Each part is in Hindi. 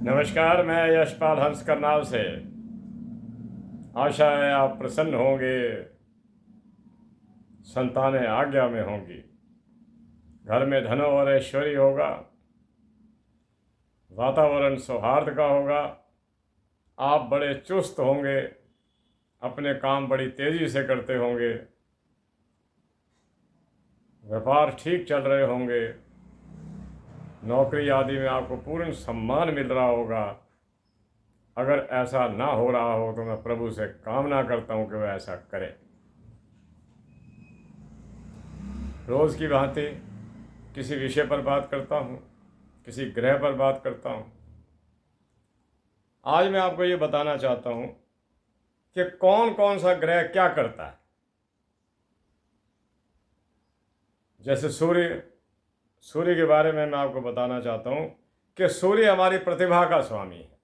नमस्कार, मैं यशपाल हंस करनाल से। आशा है आप प्रसन्न होंगे, संतानें आज्ञा में होंगी, घर में धन और ऐश्वर्य होगा, वातावरण सौहार्द का होगा, आप बड़े चुस्त होंगे, अपने काम बड़ी तेज़ी से करते होंगे, व्यापार ठीक चल रहे होंगे, नौकरी आदि में आपको पूर्ण सम्मान मिल रहा होगा। अगर ऐसा ना हो रहा हो तो मैं प्रभु से कामना करता हूँ कि वह ऐसा करे। रोज़ की भांति किसी विषय पर बात करता हूँ, किसी ग्रह पर बात करता हूँ। आज मैं आपको ये बताना चाहता हूँ कि कौन कौन सा ग्रह क्या करता है। जैसे सूर्य के बारे में मैं आपको बताना चाहता हूँ कि सूर्य हमारी प्रतिभा का स्वामी है।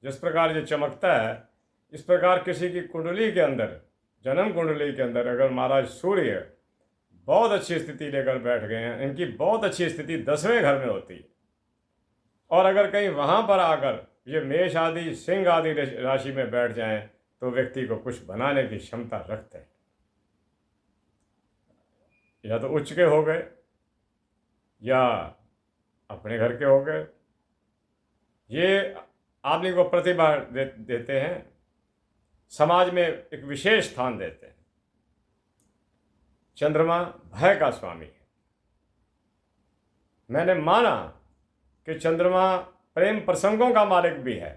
जिस प्रकार ये चमकता है, इस प्रकार किसी की कुंडली के अंदर, जन्म कुंडली के अंदर अगर महाराज सूर्य बहुत अच्छी स्थिति लेकर बैठ गए हैं, इनकी बहुत अच्छी स्थिति 10वें घर में होती है, और अगर कहीं वहाँ पर आकर ये मेष आदि, सिंह आदि राशि में बैठ जाएं तो व्यक्ति को कुछ बनाने की क्षमता रखते हैं। या तो उच्च के हो गए या अपने घर के हो गए, ये आदमी को प्रतिभा देते हैं, समाज में एक विशेष स्थान देते हैं। चंद्रमा भय का स्वामी है। मैंने माना कि चंद्रमा प्रेम प्रसंगों का मालिक भी है,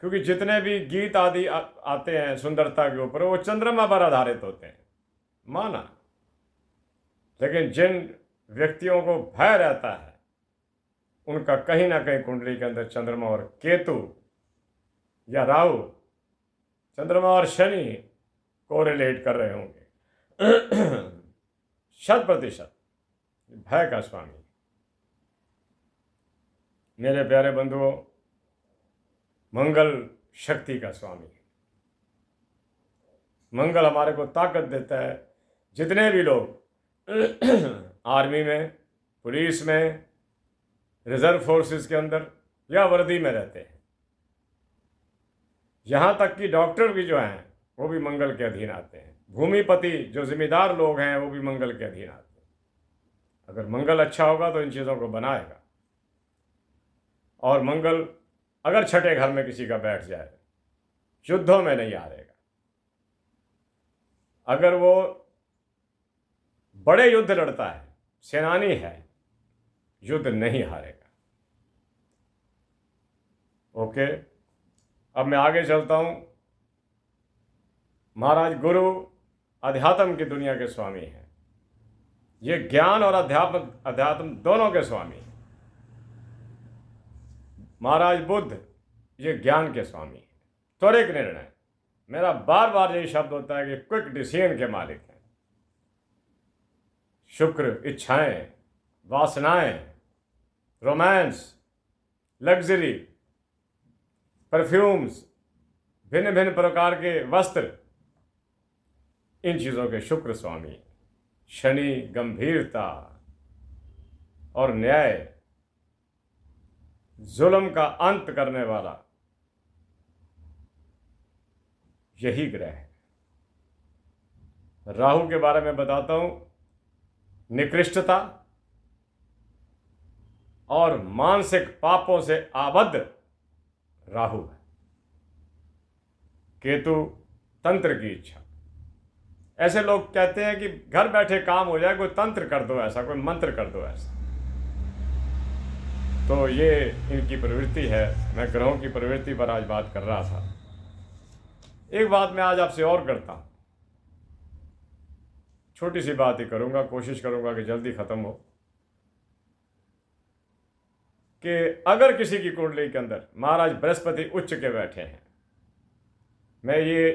क्योंकि जितने भी गीत आदि आते हैं सुंदरता के ऊपर, वो चंद्रमा पर आधारित होते हैं, माना। लेकिन जिन व्यक्तियों को भय रहता है, उनका कहीं ना कहीं कुंडली के अंदर चंद्रमा और केतु या राहु, चंद्रमा और शनि कोरिलेट कर रहे होंगे। 100% भय का स्वामी। मेरे प्यारे बंधुओं, मंगल शक्ति का स्वामी। मंगल हमारे को ताकत देता है। जितने भी लोग आर्मी में, पुलिस में, रिजर्व फोर्सेस के अंदर या वर्दी में रहते हैं, यहाँ तक कि डॉक्टर भी जो हैं वो भी मंगल के अधीन आते हैं। भूमिपति जो जिम्मेदार लोग हैं वो भी मंगल के अधीन आते हैं। अगर मंगल अच्छा होगा तो इन चीज़ों को बनाएगा। और मंगल अगर छठे घर में किसी का बैठ जाए, युद्धों में नहीं हारेगा। अगर वो बड़े युद्ध लड़ता है, सेनानी है, युद्ध नहीं हारेगा। ओके, अब मैं आगे चलता हूँ। महाराज गुरु अध्यात्म की दुनिया के स्वामी हैं। ये ज्ञान और अध्यात्म दोनों के स्वामी हैं। महाराज बुद्ध ये ज्ञान के स्वामी हैं। त्वरित निर्णय, मेरा बार बार यही शब्द होता है कि क्विक डिसीजन के मालिक हैं। शुक्र इच्छाएं, वासनाएं, रोमांस, लग्जरी, परफ्यूम्स, भिन्न भिन्न प्रकार के वस्त्र, इन चीज़ों के शुक्र स्वामी। शनि गंभीरता और न्याय, जुल्म का अंत करने वाला, यही ग्रह है। राहु के बारे में बताता हूं। निकृष्टता और मानसिक पापों से आबद्ध राहु है। केतु तंत्र की इच्छा। ऐसे लोग कहते हैं कि घर बैठे काम हो जाए, कोई तंत्र कर दो ऐसा, कोई मंत्र कर दो ऐसा। तो ये इनकी प्रवृत्ति है। मैं ग्रहों की प्रवृत्ति पर आज बात कर रहा था। एक बात मैं आज आपसे और करता हूं, छोटी सी बात ही करूंगा, कोशिश करूंगा कि जल्दी खत्म हो। कि अगर किसी की कुंडली के अंदर महाराज बृहस्पति उच्च के बैठे हैं, मैं ये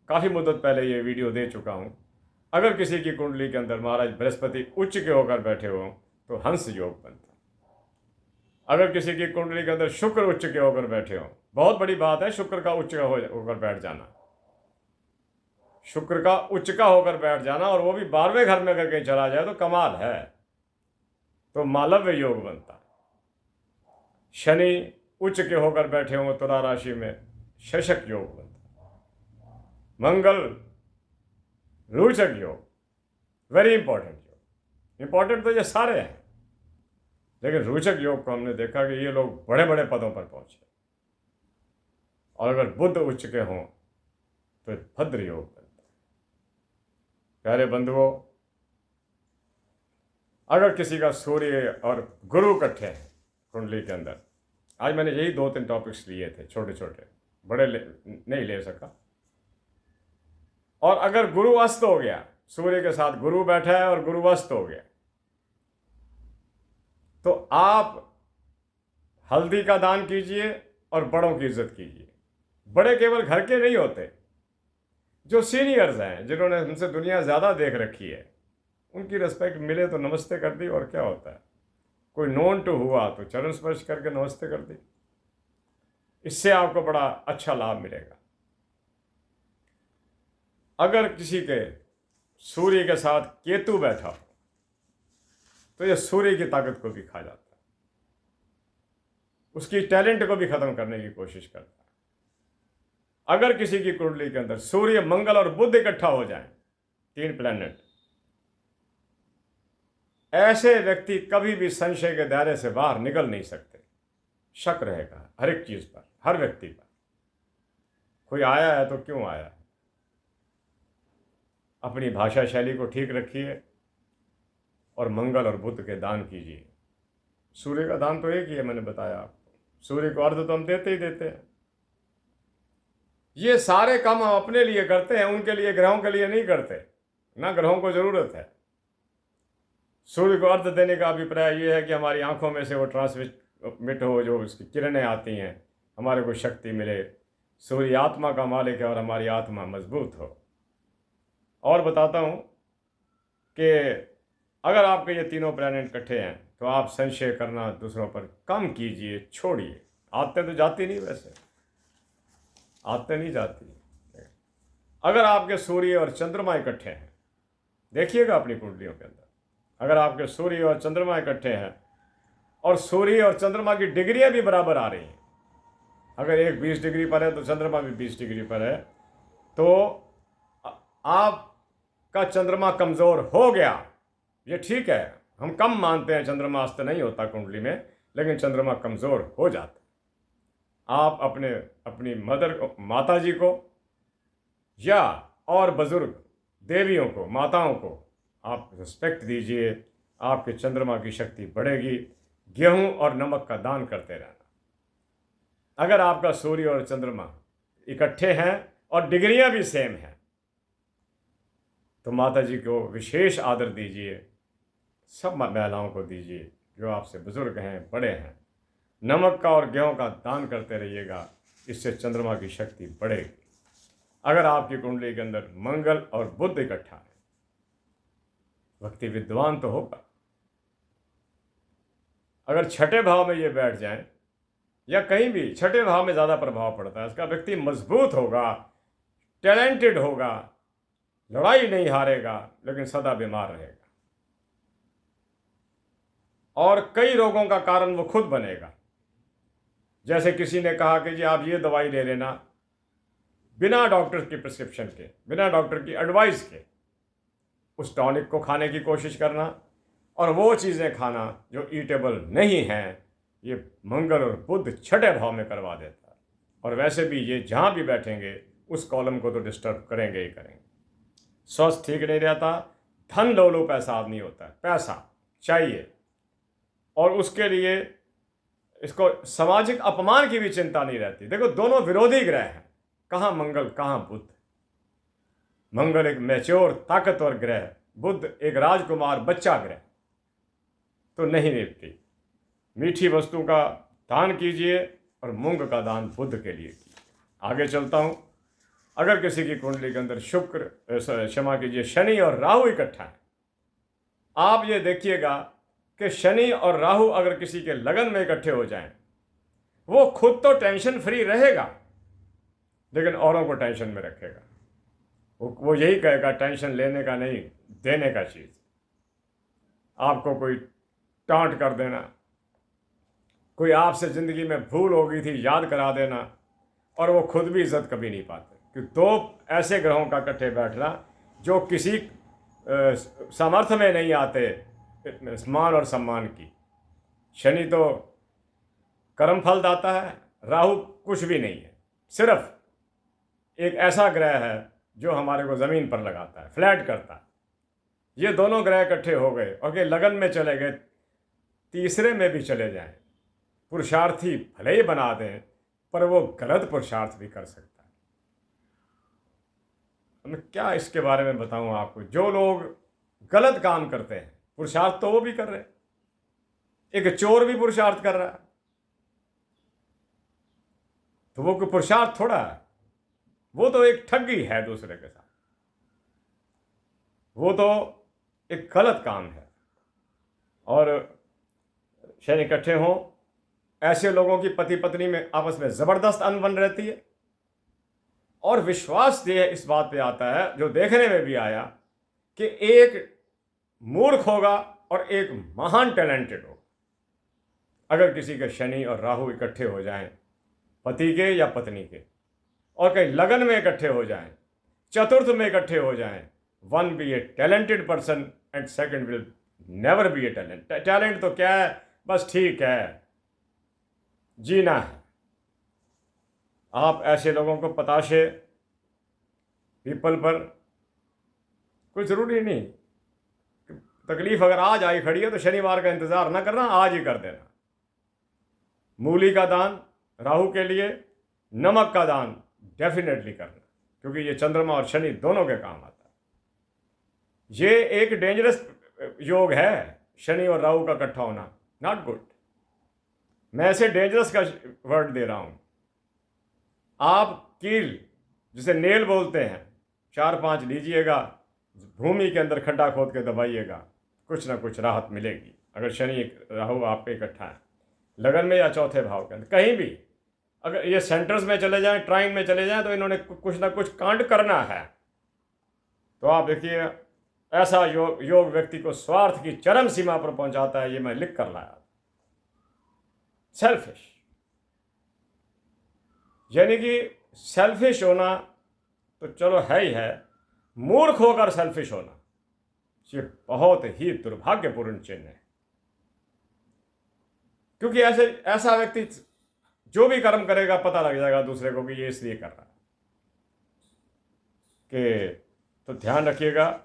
काफ़ी मुद्दत पहले ये वीडियो दे चुका हूं। अगर किसी की कुंडली के अंदर महाराज बृहस्पति उच्च के होकर बैठे हो तो हंस योग बनता। अगर किसी की कुंडली के अंदर शुक्र उच्च के होकर बैठे हो, बहुत बड़ी बात है शुक्र का उच्च होकर बैठ जाना। शुक्र का उच्च का होकर बैठ जाना, और वो भी 12वें घर में अगर कहीं चला जाए तो कमाल है। तो मालव्य योग बनता है। शनि उच्च के होकर बैठे हों तुला राशि में, शशक योग बनता है। मंगल रोचक योग, वेरी इंपॉर्टेंट योग। इंपॉर्टेंट तो ये सारे हैं, लेकिन रोचक योग को हमने देखा कि ये लोग बड़े बड़े पदों पर पहुंचे। और अगर बुध उच्च के हों तो भद्र योग बनता है। प्यारे बंधुओं, अगर किसी का सूर्य और गुरु इकट्ठे हैं कुंडली के अंदर, आज मैंने यही 2-3 टॉपिक्स लिए थे, छोटे छोटे, बड़े नहीं ले सका। और अगर गुरु अस्त हो गया, सूर्य के साथ गुरु बैठा है और गुरु अस्त हो गया, तो आप हल्दी का दान कीजिए और बड़ों की इज्जत कीजिए। बड़े केवल घर के नहीं होते, जो सीनियर्स हैं, जिन्होंने हमसे दुनिया ज़्यादा देख रखी है, उनकी रिस्पेक्ट मिले तो नमस्ते कर दी, और क्या होता है। कोई नोन टू हुआ तो चरण स्पर्श करके नमस्ते कर दी, इससे आपको बड़ा अच्छा लाभ मिलेगा। अगर किसी के सूर्य के साथ केतु बैठा हो तो यह सूर्य की ताकत को भी खा जाता है, उसकी टैलेंट को भी खत्म करने की कोशिश करता है। अगर किसी की कुंडली के अंदर सूर्य, मंगल और बुध इकट्ठा हो जाएं, 3 प्लैनेट, ऐसे व्यक्ति कभी भी संशय के दायरे से बाहर निकल नहीं सकते। शक रहेगा हर एक चीज पर, हर व्यक्ति पर। कोई आया है तो क्यों आया है। अपनी भाषा शैली को ठीक रखिए और मंगल और बुध के दान कीजिए। सूर्य का दान तो एक ही है, मैंने बताया आपको। सूर्य को अर्ध तो हम देते ही देते हैं। ये सारे काम हम अपने लिए करते हैं, उनके लिए, ग्रहों के लिए नहीं करते ना। ग्रहों को जरूरत है। सूर्य को अर्ध देने का अभिप्राय ये है कि हमारी आंखों में से वो ट्रांसमिट हो, जो उसकी किरणें आती हैं, हमारे को शक्ति मिले। सूर्य आत्मा का मालिक है और हमारी आत्मा मजबूत हो। और बताता हूँ कि अगर आपके ये तीनों प्लैनेट इकट्ठे हैं तो आप संशय करना दूसरों पर कम कीजिए, छोड़िए। आदतें तो जाती नहीं, वैसे आदतें नहीं जाती। अगर आपके सूर्य और चंद्रमा इकट्ठे हैं, देखिएगा अपनी कुंडलियों के अंदर, अगर आपके सूर्य और चंद्रमा इकट्ठे हैं और सूर्य और चंद्रमा की डिग्रियां भी बराबर आ रही हैं, अगर एक 20 डिग्री पर है तो चंद्रमा भी 20 डिग्री पर है, तो आपका चंद्रमा कमज़ोर हो गया। ये ठीक है, हम कम मानते हैं, चंद्रमा अस्त नहीं होता कुंडली में, लेकिन चंद्रमा कमज़ोर हो जाता। आप अपनी मदर को, माता जी को, या और बुजुर्ग देवियों को, माताओं को आप रिस्पेक्ट दीजिए। आपके चंद्रमा की शक्ति बढ़ेगी। गेहूं और नमक का दान करते रहना। अगर आपका सूर्य और चंद्रमा इकट्ठे हैं और डिग्रियां भी सेम हैं, तो माता जी को विशेष आदर दीजिए। सब महिलाओं को दीजिए जो आपसे बुजुर्ग हैं, बड़े हैं। नमक का और गेहूं का दान करते रहिएगा, इससे चंद्रमा की शक्ति बढ़ेगी। अगर आपकी कुंडली के अंदर मंगल और बुध इकट्ठा है, व्यक्ति विद्वान तो होगा। अगर छठे भाव में ये बैठ जाएं, या कहीं भी छठे भाव में ज़्यादा प्रभाव पड़ता है, इसका व्यक्ति मजबूत होगा, टैलेंटेड होगा, लड़ाई नहीं हारेगा, लेकिन सदा बीमार रहेगा और कई रोगों का कारण वो खुद बनेगा। जैसे किसी ने कहा कि जी आप ये दवाई ले लेना, बिना डॉक्टर की प्रिस्क्रिप्शन के, बिना डॉक्टर की एडवाइस के, उस टॉनिक को खाने की कोशिश करना और वो चीज़ें खाना जो ईटेबल नहीं हैं, ये मंगल और बुध छठे भाव में करवा देता है। और वैसे भी ये जहाँ भी बैठेंगे उस कॉलम को तो डिस्टर्ब करेंगे ही करेंगे। स्वास्थ्य ठीक नहीं रहता, धन लोलुप ऐसा आदमी होता है, पैसा चाहिए, और उसके लिए इसको सामाजिक अपमान की भी चिंता नहीं रहती। देखो, दोनों विरोधी ग्रह हैं, कहाँ मंगल कहाँ बुध। मंगल एक मैच्योर ताकतवर ग्रह, बुध एक राजकुमार बच्चा ग्रह, तो नहीं निपटी। मीठी वस्तु का दान कीजिए और मूंग का दान बुध के लिए कीजिए। आगे चलता हूँ। अगर किसी की कुंडली के अंदर शुक्र, क्षमा कीजिए, शनि और राहु इकट्ठा है, आप ये देखिएगा कि शनि और राहु अगर किसी के लगन में इकट्ठे हो जाएं, वो खुद तो टेंशन फ्री रहेगा, लेकिन औरों को टेंशन में रखेगा। वो यही कहेगा टेंशन लेने का नहीं, देने का चीज़। आपको कोई टांट कर देना, कोई आपसे ज़िंदगी में भूल हो गई थी, याद करा देना, और वो खुद भी इज्जत कभी नहीं पाते। कि दो ऐसे ग्रहों का इकट्ठे बैठना जो किसी सामर्थ्य में नहीं आते मान और सम्मान की। शनि तो कर्म फल दाता है, राहु कुछ भी नहीं है, सिर्फ एक ऐसा ग्रह है जो हमारे को ज़मीन पर लगाता है, फ्लैट करता है। ये दोनों ग्रह इकट्ठे हो गए और ये लगन में चले गए, तीसरे में भी चले जाएं, पुरुषार्थी भले ही बना दें, पर वो गलत पुरुषार्थ भी कर सकता है। मैं क्या इसके बारे में बताऊं आपको। जो लोग गलत काम करते हैं, पुरुषार्थ तो वो भी कर रहे हैं, एक चोर भी पुरुषार्थ कर रहा है, तो वो कोई पुरुषार्थ थोड़ा है, वो तो एक ठगी है दूसरे के साथ, वो तो एक गलत काम है। और शनि इकट्ठे हों, ऐसे लोगों की पति पत्नी में आपस में ज़बरदस्त अनबन रहती है। और विश्वास ये इस बात पे आता है, जो देखने में भी आया, कि एक मूर्ख होगा और एक महान टैलेंटेड होगा। अगर किसी के शनि और राहु इकट्ठे हो जाएं, पति के या पत्नी के, और कहीं लगन में इकट्ठे हो जाएं, चतुर्थ में इकट्ठे हो जाएं, one be a talented person and second will never be a talent. Talent तो क्या है, बस ठीक है, जीना है। आप ऐसे लोगों को पताशे पीपल पर, कोई ज़रूरी नहीं, तकलीफ अगर आज आई खड़ी है तो शनिवार का इंतज़ार ना करना, आज ही कर देना। मूली का दान राहु के लिए, नमक का दान डेफिनेटली करना, क्योंकि ये चंद्रमा और शनि दोनों के काम आता है। ये एक डेंजरस योग है, शनि और राहु का इकट्ठा होना, नॉट गुड। मैं ऐसे डेंजरस का वर्ड दे रहा हूँ। आप कील, जिसे नेल बोलते हैं, 4-5 लीजिएगा, भूमि के अंदर खड्डा खोद के दबाइएगा, कुछ ना कुछ राहत मिलेगी। अगर शनि राहु आप पे इकट्ठा है, लगन में या चौथे भाव के अंदर कहीं भी, अगर ये सेंटर्स में चले जाएं, ट्राइन में चले जाएं, तो इन्होंने कुछ ना कुछ कांड करना है। तो आप देखिए, ऐसा योग व्यक्ति को स्वार्थ की चरम सीमा पर पहुंचाता है। ये मैं लिख कर लाया। सेल्फिश, यानी कि सेल्फिश होना तो चलो है ही है, मूर्ख होकर सेल्फिश होना ये बहुत ही दुर्भाग्यपूर्ण चिन्ह है। क्योंकि ऐसा व्यक्ति जो भी कर्म करेगा, पता लग जाएगा दूसरे को कि ये इसलिए कर रहा है। कि तो ध्यान रखिएगा,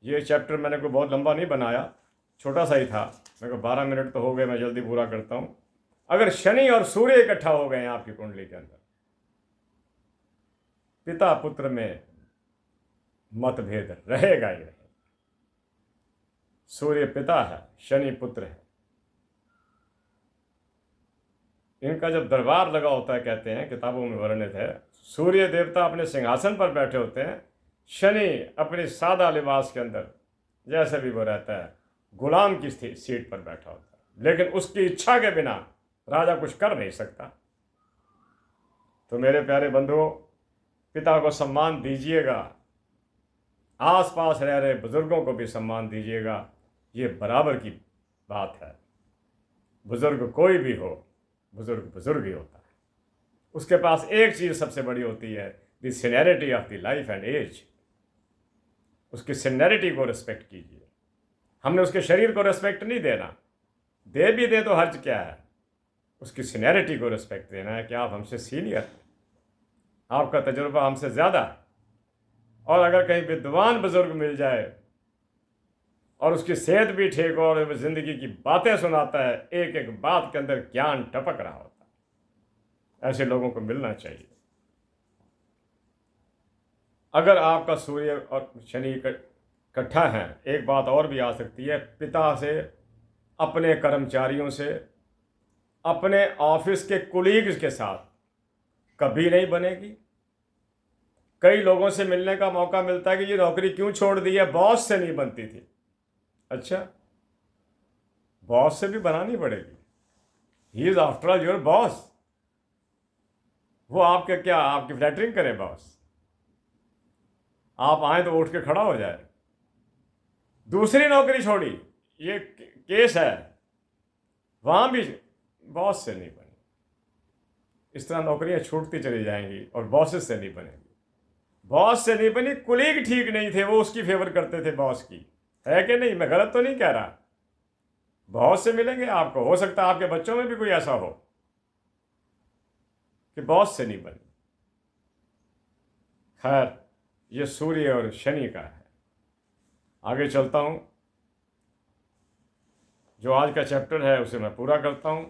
ये चैप्टर मैंने कोई बहुत लंबा नहीं बनाया, छोटा सा ही था। मेरे को 12 मिनट तो हो गए, मैं जल्दी पूरा करता हूँ। अगर शनि और सूर्य इकट्ठा हो गए हैं आपकी कुंडली के अंदर, पिता पुत्र में मतभेद रहेगा ही रहेगा। सूर्य पिता है, शनि पुत्र है। इनका जब दरबार लगा होता है, कहते हैं किताबों में वर्णित है, सूर्य देवता अपने सिंहासन पर बैठे होते हैं, शनि अपने सादा लिबास के अंदर जैसे भी वो रहता है, गुलाम की सीट पर बैठा होता है। लेकिन उसकी इच्छा के बिना राजा कुछ कर नहीं सकता। तो मेरे प्यारे बंधुओं, पिता को सम्मान दीजिएगा, आसपास रह रहे बुजुर्गों को भी सम्मान दीजिएगा। ये बराबर की बात है। बुजुर्ग कोई भी हो, बुजुर्ग बुजुर्ग ही होता है। उसके पास एक चीज़ सबसे बड़ी होती है, the seniority of the life and age. उसकी सीनियरिटी को रिस्पेक्ट कीजिए। हमने उसके शरीर को रिस्पेक्ट नहीं देना, दे भी दे तो हर्ज क्या है, उसकी सीनियरिटी को रिस्पेक्ट देना है कि आप हमसे सीनियर हैं, आपका तजुर्बा हमसे ज़्यादा है। और अगर कहीं विद्वान बुजुर्ग मिल जाए और उसकी सेहत भी ठीक हो और ज़िंदगी की बातें सुनाता है, एक एक बात के अंदर ज्ञान टपक रहा होता है, ऐसे लोगों को मिलना चाहिए। अगर आपका सूर्य और शनि इकट्ठा है, एक बात और भी आ सकती है, पिता से, अपने कर्मचारियों से, अपने ऑफिस के कुलीग्स के साथ कभी नहीं बनेगी। कई लोगों से मिलने का मौका मिलता है कि ये नौकरी क्यों छोड़ दी है, बॉस से नहीं बनती थी। अच्छा, बॉस से भी बनानी पड़ेगी। He is after all your boss. वो आपके क्या, आपकी फ्लैटरिंग करे बॉस? आप आए तो उठ के खड़ा हो जाए। दूसरी नौकरी छोड़ी, ये केस है, वहां भी बॉस से नहीं बनी। इस तरह नौकरियां छूटती चली जाएंगी और बॉसेस से नहीं बनेगी। बॉस से नहीं बनी, कुलीग ठीक नहीं थे, वो उसकी फेवर करते थे बॉस की, है कि नहीं? मैं गलत तो नहीं कह रहा। बॉस से मिलेंगे आपको, हो सकता है आपके बच्चों में भी कोई ऐसा हो कि बॉस से नहीं बनी। खैर, ये सूर्य और शनि का है। आगे चलता हूं, जो आज का चैप्टर है उसे मैं पूरा करता हूं।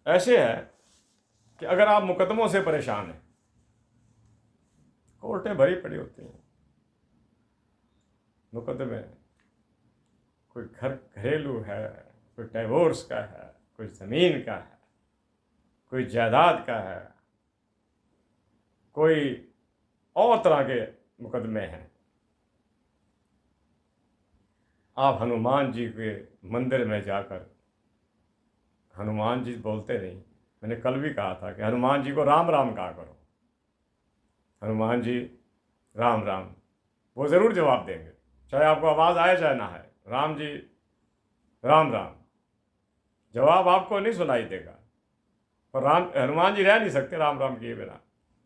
ऐसे है कि अगर आप मुकदमों से परेशान हैं, कोर्टें भरी पड़ी होती हैं, मुकदमे, कोई घरेलू है, कोई डिवोर्स का है, कोई ज़मीन का है, कोई जायदाद का है, कोई और तरह के मुकदमे हैं। आप हनुमान जी के मंदिर में जाकर, हनुमान जी बोलते नहीं, मैंने कल भी कहा था कि हनुमान जी को राम राम कहा करो। हनुमान जी राम राम, वो ज़रूर जवाब देंगे, चाहे आपको आवाज़ आए चाहे ना आए। राम जी राम राम, जवाब आपको नहीं सुनाई देगा, पर हनुमान जी रह नहीं सकते राम राम किए बिना।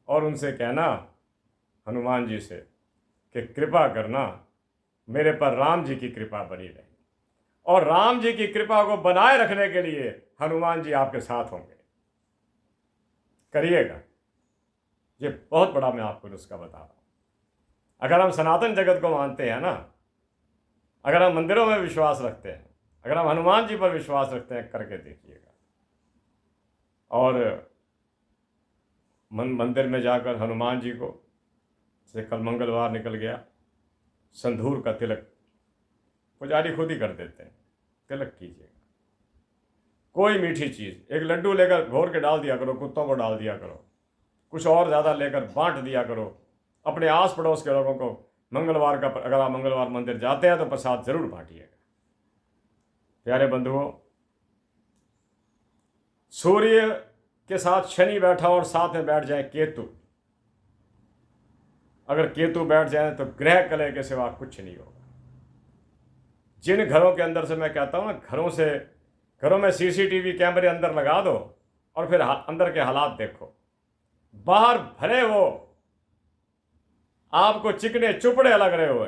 और उनसे कहना, हनुमान जी से, कि कृपा करना, मेरे पर राम जी की कृपा बनी रहे। और राम जी की कृपा को बनाए रखने के लिए हनुमान जी आपके साथ होंगे। करिएगा, ये बहुत बड़ा मैं आपको नुस्खा बता रहा हूं। अगर हम सनातन जगत को मानते हैं ना, अगर हम मंदिरों में विश्वास रखते हैं, अगर हम हनुमान जी पर विश्वास रखते हैं, करके देखिएगा। और मंदिर में जाकर हनुमान जी को, जैसे कल मंगलवार निकल गया, संधूर का तिलक पुजारी खुद ही कर देते हैं, तिलक कीजिएगा। कोई मीठी चीज़, एक लड्डू लेकर घोर के डाल दिया करो, कुत्तों को डाल दिया करो, कुछ और ज़्यादा लेकर बांट दिया करो। अपने आस पड़ोस के लोगों को मंगलवार का, अगर आप मंगलवार मंदिर जाते हैं तो प्रसाद जरूर बांटिएगा। प्यारे बंधुओं, सूर्य के साथ शनि बैठा और साथ में बैठ जाए केतु, अगर केतु बैठ जाए तो ग्रह कलह के सिवा कुछ नहीं होगा। जिन घरों के अंदर से, मैं कहता हूं ना, घरों में सीसीटीवी कैमरे अंदर लगा दो और फिर अंदर के हालात देखो। बाहर भरे वो आपको चिकने चुपड़े लग रहे हो,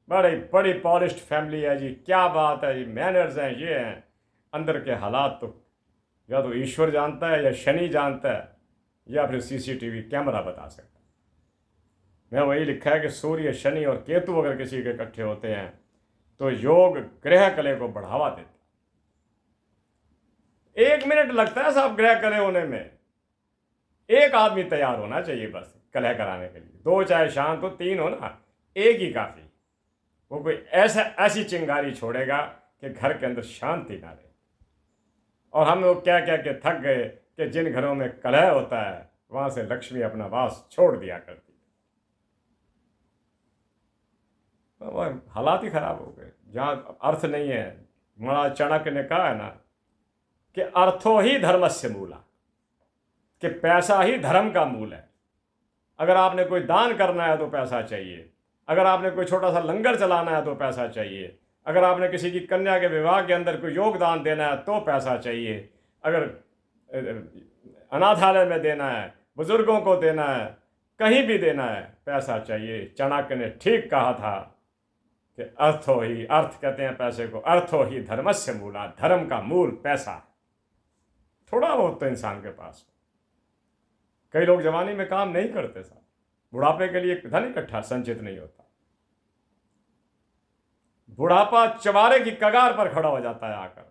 बड़ी बड़ी पॉलिश्ड फैमिली है जी, क्या बात है जी, मैनर्स हैं, ये हैं। अंदर के हालात तो या तो ईश्वर जानता है, या शनि जानता है, या फिर सीसीटीवी कैमरा बता सकता है। मैं वही लिखा है कि सूर्य, शनि और केतु अगर किसी के इकट्ठे होते हैं तो योग ग्रह कलह को बढ़ावा देता है। 1 मिनट लगता है साहब ग्रह कलह होने में। एक आदमी तैयार होना चाहिए बस कलह कराने के लिए। 2 चाहे शांत हो, 3 हो ना, एक ही काफ़ी। वो कोई ऐसी चिंगारी छोड़ेगा कि घर के अंदर शांति ना रहे। और हम लोग क्या क्या के थक गए कि जिन घरों में कलह होता है वहां से लक्ष्मी अपना वास छोड़ दिया करती है। तो हालात ही खराब हो गए। जहाँ अर्थ नहीं है, महाराज चाणक्य ने कहा है ना कि अर्थो ही धर्मस्य मूला, कि पैसा ही धर्म का मूल है। अगर आपने कोई दान करना है तो पैसा चाहिए, अगर आपने कोई छोटा सा लंगर चलाना है तो पैसा चाहिए, अगर आपने किसी की कन्या के विवाह के अंदर कोई योगदान देना है तो पैसा चाहिए, अगर अनाथालय में देना है, बुजुर्गों को देना है, कहीं भी देना है, पैसा चाहिए। चाणक्य ने ठीक कहा था कि अर्थो ही, अर्थ कहते हैं पैसे को, अर्थो ही धर्मस्य मूला, धर्म का मूल पैसा है। थोड़ा बहुत तो इंसान के पास। कई लोग जवानी में काम नहीं करते साहब, बुढ़ापे के लिए धन इकट्ठा संचित नहीं होता। बुढ़ापा चवारे की कगार पर खड़ा हो जाता है आकर,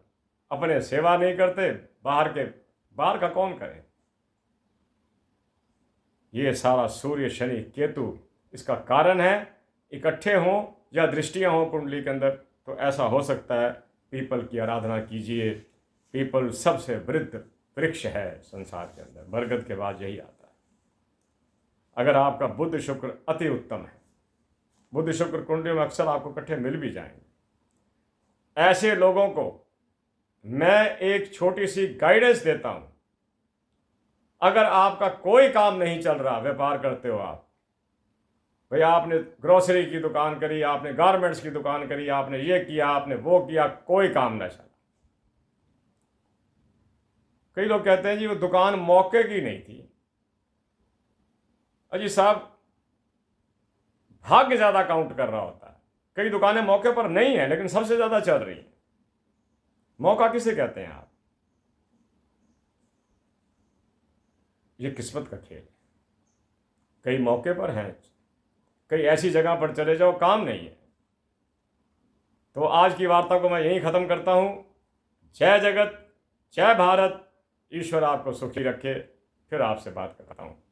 अपने सेवा नहीं करते, बाहर का कौन करे। ये सारा सूर्य, शनि, केतु इसका कारण है। इकट्ठे हों या दृष्टियां हों कुंडली के अंदर तो ऐसा हो सकता है। पीपल की आराधना कीजिए। पीपल सबसे वृद्ध वृक्ष है संसार के अंदर, बरगद के बाद यही आता है। अगर आपका बुध शुक्र अति उत्तम है, बुध शुक्र कुंडली में अक्सर आपको इकट्ठे मिल भी जाएंगे। ऐसे लोगों को मैं एक छोटी सी गाइडेंस देता हूं। अगर आपका कोई काम नहीं चल रहा, व्यापार करते हो आप, भाई आपने ग्रोसरी की दुकान करी, आपने गारमेंट्स की दुकान करी, आपने ये किया, आपने वो किया, कोई काम न चला। कई लोग कहते हैं जी वो दुकान मौके की नहीं थी। अजी साहब, भाग्य ज्यादा काउंट कर रहा होता है। कई दुकानें मौके पर नहीं है लेकिन सबसे ज्यादा चल रही हैं। मौका किसे कहते हैं आप? ये किस्मत का खेल है। कई मौके पर हैं, कई ऐसी जगह पर चले जाओ काम नहीं है। तो आज की वार्ता को मैं यहीं ख़त्म करता हूँ। जय जगत, जय भारत। ईश्वर आपको सुखी रखे। फिर आपसे बात करता हूँ।